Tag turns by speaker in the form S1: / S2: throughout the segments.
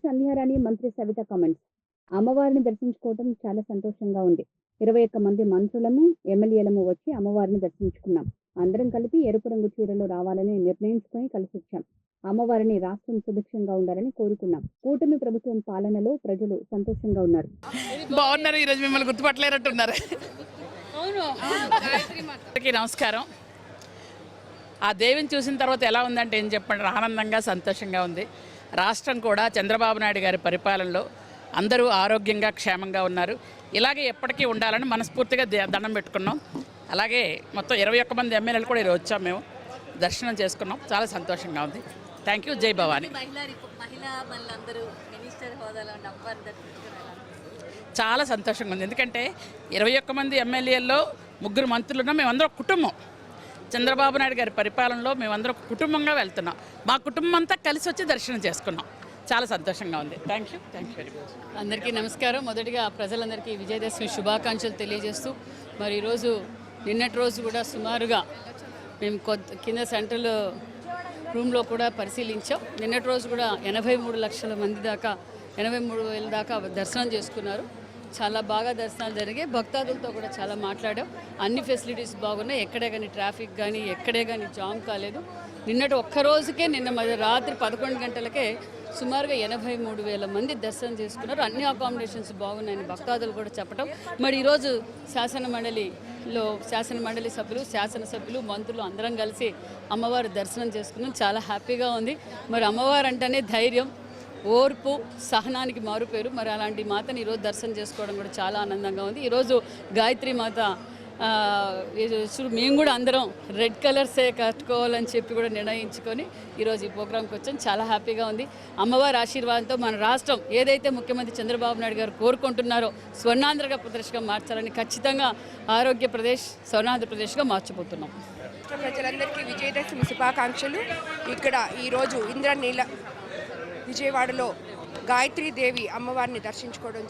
S1: సంధ్యారాణి, మంత్రి సవిత కామెంట్స్. అమ్మవారిని దర్శించుకోవడం చాలా సంతోషంగా ఉంది. 21 మంది మంత్రులము, ఎమ్మెల్యేలము వచ్చి అమ్మవారిని దర్శించుకున్నాం. అందరం కలిపి ఎరుపు రంగు చీరలో రావాలని నిర్ణయించుకొని కలిసొచ్చాం. అమ్మవారిని రాష్ట్రం సుభిక్షంగా ఉండాలని కోరుకున్నాం. కూటమి ప్రభుత్వం పాలనలో ప్రజలు సంతోషంగా ఉన్నారు.
S2: బాగున్నారు. ఈరోజు మిమ్మల్ని గుర్తుపట్టలేరట్టున్నారు. నమస్కారం. ఆ దేవిని చూసిన తర్వాత ఎలా ఉందంటే ఏం చెప్పండి, ఆనందంగా సంతోషంగా ఉంది. రాష్ట్రం కూడా చంద్రబాబు నాయుడు గారి పరిపాలనలో అందరూ ఆరోగ్యంగా క్షేమంగా ఉన్నారు. ఇలాగే ఎప్పటికీ ఉండాలని మనస్ఫూర్తిగా దండం పెట్టుకున్నాం. అలాగే మొత్తం 21 మంది ఎమ్మెల్యేలు కూడా ఈరోజు వచ్చాం. మేము దర్శనం చేసుకున్నాం. చాలా సంతోషంగా ఉంది. Thank you. జై భవాని. చాలా సంతోషంగా ఉంది. ఎందుకంటే 21 మంది ఎమ్మెల్యేల్లో 3 మంత్రులు ఉన్నాం. మేమందరం కుటుంబం. చంద్రబాబు నాయుడు గారి పరిపాలనలో మేమందరం కుటుంబంగా వెళ్తున్నాం. మా కుటుంబం అంతా కలిసి వచ్చి దర్శనం చేసుకున్నాం. చాలా సంతోషంగా ఉంది. Thank you very much.
S3: అందరికీ నమస్కారం. మొదటిగా ప్రజలందరికీ విజయదశమి శుభాకాంక్షలు తెలియజేస్తూ మరి ఈరోజు నిన్నటి రోజు కూడా సుమారుగా మేము కింద సెంట్రల్ రూమ్లో కూడా పరిశీలించాం. నిన్నటి రోజు కూడా 83 లక్షల మంది దాకా 83,000 దాకా దర్శనం చేసుకున్నారు. చాలా బాగా దర్శనాలు జరిగాయి. భక్తాదులతో కూడా చాలా మాట్లాడాం. అన్ని ఫెసిలిటీస్ బాగున్నాయి. ఎక్కడే కానీ ట్రాఫిక్ కానీ ఎక్కడే కానీ జామ్ కాలేదు. నిన్నటి ఒక్కరోజుకే నిన్న రాత్రి 11 గంటలకే సుమారుగా 83,000 మంది దర్శనం చేసుకున్నారు. అన్ని అకామిడేషన్స్ బాగున్నాయని భక్తాదులు కూడా చెప్పడం. మరి ఈరోజు శాసనమండలి సభ్యులు, శాసనసభ్యులు, మంత్రులు అందరం కలిసి అమ్మవారి దర్శనం చేసుకున్నాం. చాలా హ్యాపీగా ఉంది. మరి అమ్మవారు అంటేనే ధైర్యం, ఓర్పు, సహనానికి మారుపేరు. మరి అలాంటి మాతని ఈరోజు దర్శనం చేసుకోవడం కూడా చాలా ఆనందంగా ఉంది. ఈరోజు గాయత్రి మాత మేము కూడా అందరం రెడ్ కలర్సే కట్టుకోవాలని చెప్పి కూడా నిర్ణయించుకొని ఈరోజు ఈ ప్రోగ్రాంకి వచ్చాం. చాలా హ్యాపీగా ఉంది. అమ్మవారి ఆశీర్వాదంతో మన రాష్ట్రం ఏదైతే ముఖ్యమంత్రి చంద్రబాబు నాయుడు గారు కోరుకుంటున్నారో స్వర్ణాంధ్రగా ప్రదేశ్గా మార్చాలని, ఖచ్చితంగా ఆరోగ్యప్రదేశ్ స్వర్ణాంధ్రప్రదేశ్గా మార్చిపోతున్నాం.
S4: ప్రజలందరికీ విజయదశమి శుభాకాంక్షలు. ఇక్కడ ఈరోజు ఇంద్రనీల విజయవాడలో గాయత్రీదేవి అమ్మవారిని దర్శించుకోవడం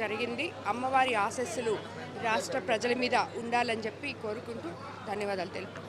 S4: జరిగింది. అమ్మవారి ఆశీస్సులు రాష్ట్ర ప్రజల మీద ఉండాలని చెప్పి కోరుకుంటూ ధన్యవాదాలు తెలుపు.